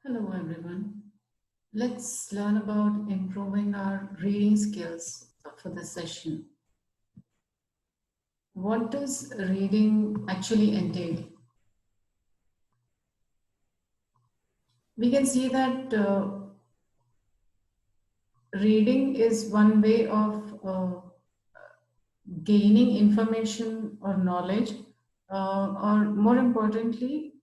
Hello everyone. Let's learn about improving our reading skills for this session. What does reading actually entail? We can see that reading is one way of gaining information or knowledge, or more importantly,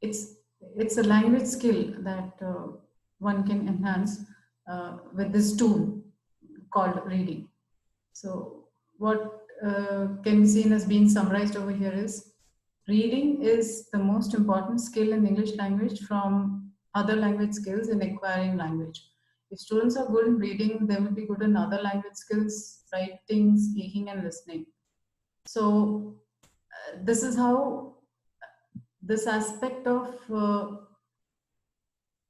it's it's a language skill that one can enhance with this tool called reading. So, what can be seen as being summarized over here is reading is the most important skill in English language from other language skills in acquiring language. If students are good in reading, they will be good in other language skills, writing, speaking, and listening. So, this is how this aspect of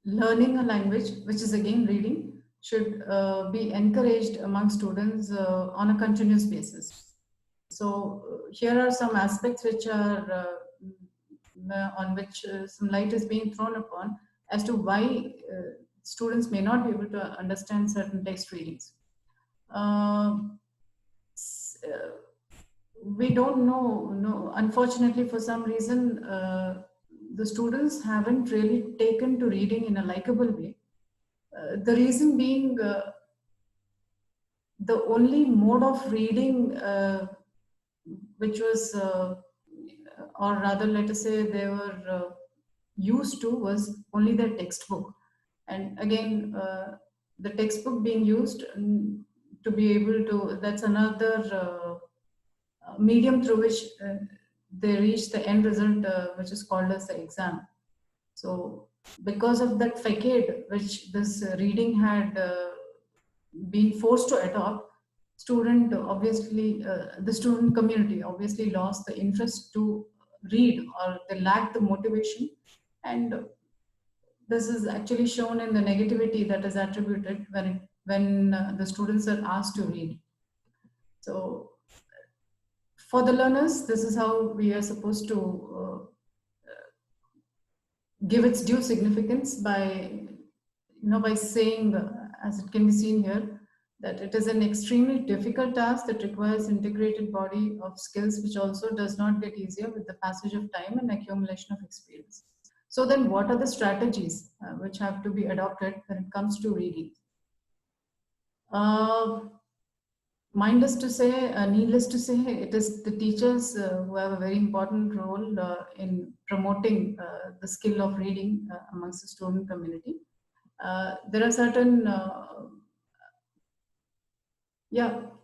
learning a language, which is again reading, should be encouraged among students on a continuous basis. So here are some aspects which are on which some light is being thrown upon as to why students may not be able to understand certain text readings. Uh, we don't know. No, unfortunately, for some reason, the students haven't really taken to reading in a likable way. The reason being, the only mode of reading which was, or rather, let us say, they were used to was only their textbook. And again, the textbook being used to be able to, that's another medium through which they reach the end result, which is called as the exam. So, because of that facade which this reading had been forced to adopt, the student community obviously lost the interest to read, or they lacked the motivation, and this is actually shown in the negativity that is attributed when the students are asked to read. So for the learners, this is how we are supposed to give its due significance by saying, as it can be seen here, that it is an extremely difficult task that requires integrated body of skills, which also does not get easier with the passage of time and accumulation of experience. So then what are the strategies which have to be adopted when it comes to reading? uh, Needless to say, it is the teachers who have a very important role in promoting the skill of reading amongst the student community. There are certain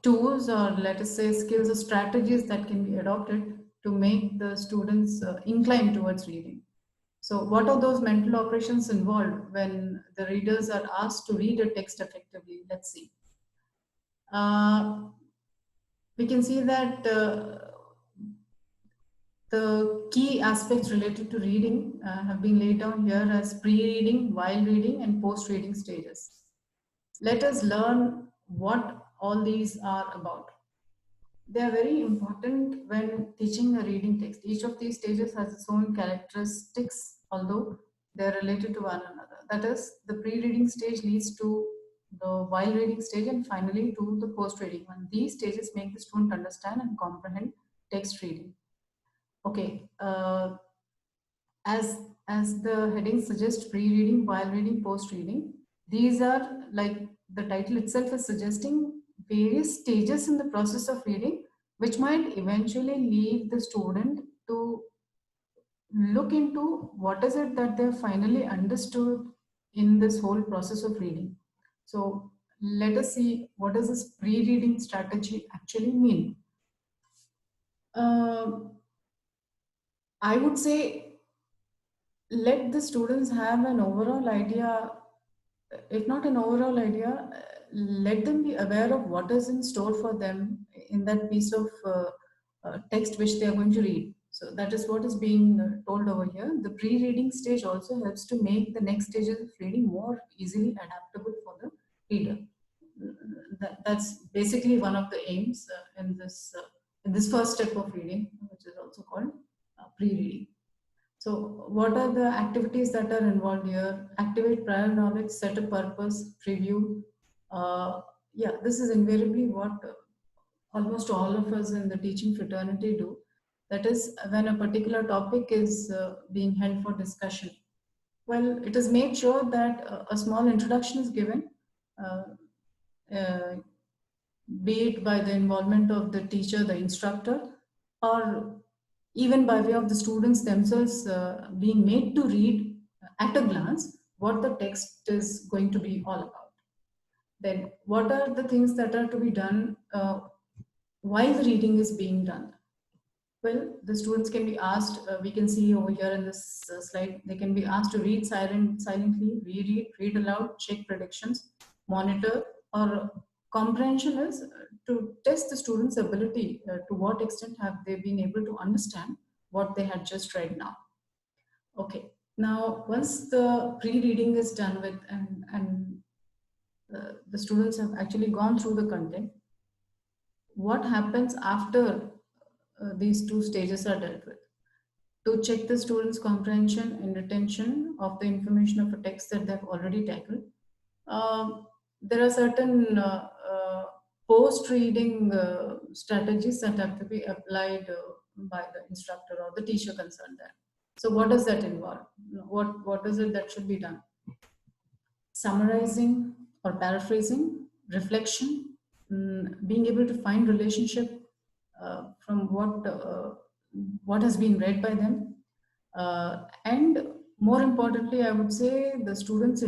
tools, or let us say skills or strategies, that can be adopted to make the students inclined towards reading. So what are those mental operations involved when the readers are asked to read a text effectively? Let's see. We can see that the key aspects related to reading have been laid down here as pre-reading, while reading, and post-reading stages. Let us learn what all these are about. They are very important when teaching a reading text. Each of these stages has its own characteristics, although they are related to one another. That is, the pre-reading stage leads to the while reading stage, and finally to the post-reading one. These stages make the student understand and comprehend text reading. Okay, as the heading suggests, pre-reading, while reading, post-reading, these are, like the title itself is suggesting, various stages in the process of reading, which might eventually lead the student to look into what is it that they've finally understood in this whole process of reading. So let us see, what does this pre-reading strategy actually mean? Uh, I would say, let the students have an overall idea. If not an overall idea, let them be aware of what is in store for them in that piece of text which they are going to read. So that is what is being told over here. The pre-reading stage also helps to make the next stages of reading more easily adaptable for the reader. That's basically one of the aims in this first step of reading, which is also called pre-reading. So what are the activities that are involved here? Activate prior knowledge, set a purpose, preview. Yeah, this is invariably what almost all of us in the teaching fraternity do. That is, when a particular topic is being held for discussion, well, it is made sure that a small introduction is given, uh, uh, be it by the involvement of the teacher, the instructor, or even by way of the students themselves being made to read at a glance what the text is going to be all about. Then, what are the things that are to be done while the reading is being done? Well, the students can be asked, we can see over here in this slide, they can be asked to read silently, reread, read aloud, check predictions, monitor, or comprehension is to test the students' ability to what extent have they been able to understand what they had just read now. Okay, now once the pre-reading is done with and the students have actually gone through the content, what happens after these two stages are dealt with? To check the students' comprehension and retention of the information of a text that they've already tackled. There are certain post-reading strategies that have to be applied by the instructor or the teacher concerned there. So what does that involve? What is it that should be done? Summarizing or paraphrasing, reflection, being able to find relationship from what has been read by them, and more importantly, I would say the students'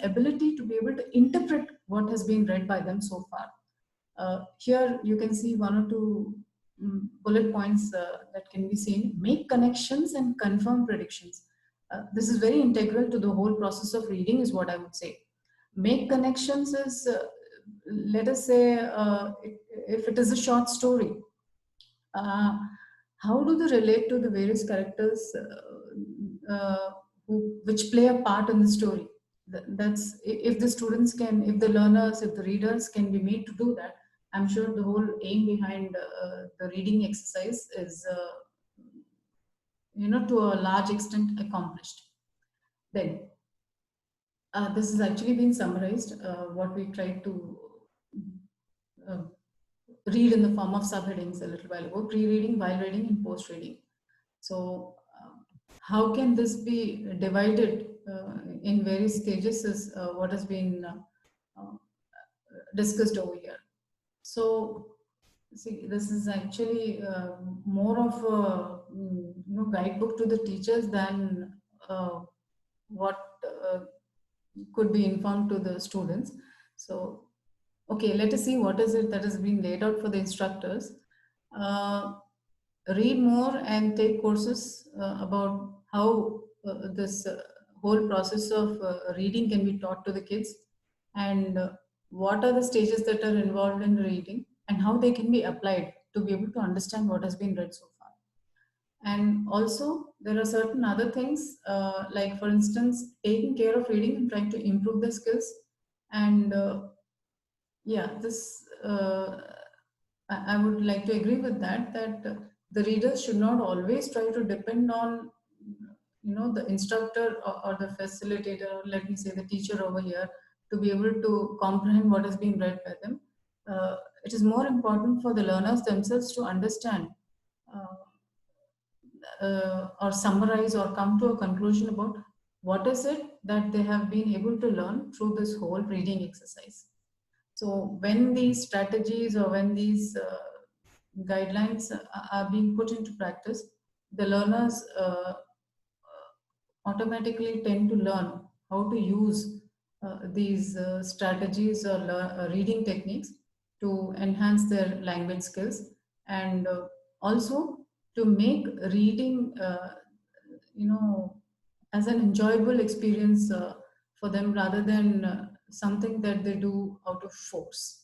ability to be able to interpret what has been read by them so far. Here you can see one or two bullet points that can be seen. Make connections and confirm predictions. This is very integral to the whole process of reading, is what I would say. Make connections is, let us say, if it is a short story, how do they relate to the various characters which play a part in the story? That's if the students can, if the learners, if the readers can be made to do that, I'm sure the whole aim behind the reading exercise is, to a large extent accomplished. Then, this has actually been summarized, what we tried to uh, read in the form of subheadings a little while ago: pre-reading, while reading, and post-reading. So, how can this be divided in various stages is what has been discussed over here. So, see, this is actually more of a guidebook to the teachers than what could be informed to the students. So, okay, let us see what is it that has been laid out for the instructors. Read more and take courses about how this whole process of reading can be taught to the kids, and what are the stages that are involved in reading and how they can be applied to be able to understand what has been read so far. And also there are certain other things, like for instance, taking care of reading and trying to improve the skills. And yeah, this I would like to agree with that, that the readers should not always try to depend on the instructor or the facilitator, or let me say the teacher over here, to be able to comprehend what has been read by them. It is more important for the learners themselves to understand, or summarize or come to a conclusion about what is it that they have been able to learn through this whole reading exercise. So when these strategies or when these guidelines are being put into practice, the learners automatically tend to learn how to use these strategies or reading techniques to enhance their language skills, and also to make reading, as an enjoyable experience for them, rather than something that they do out of force.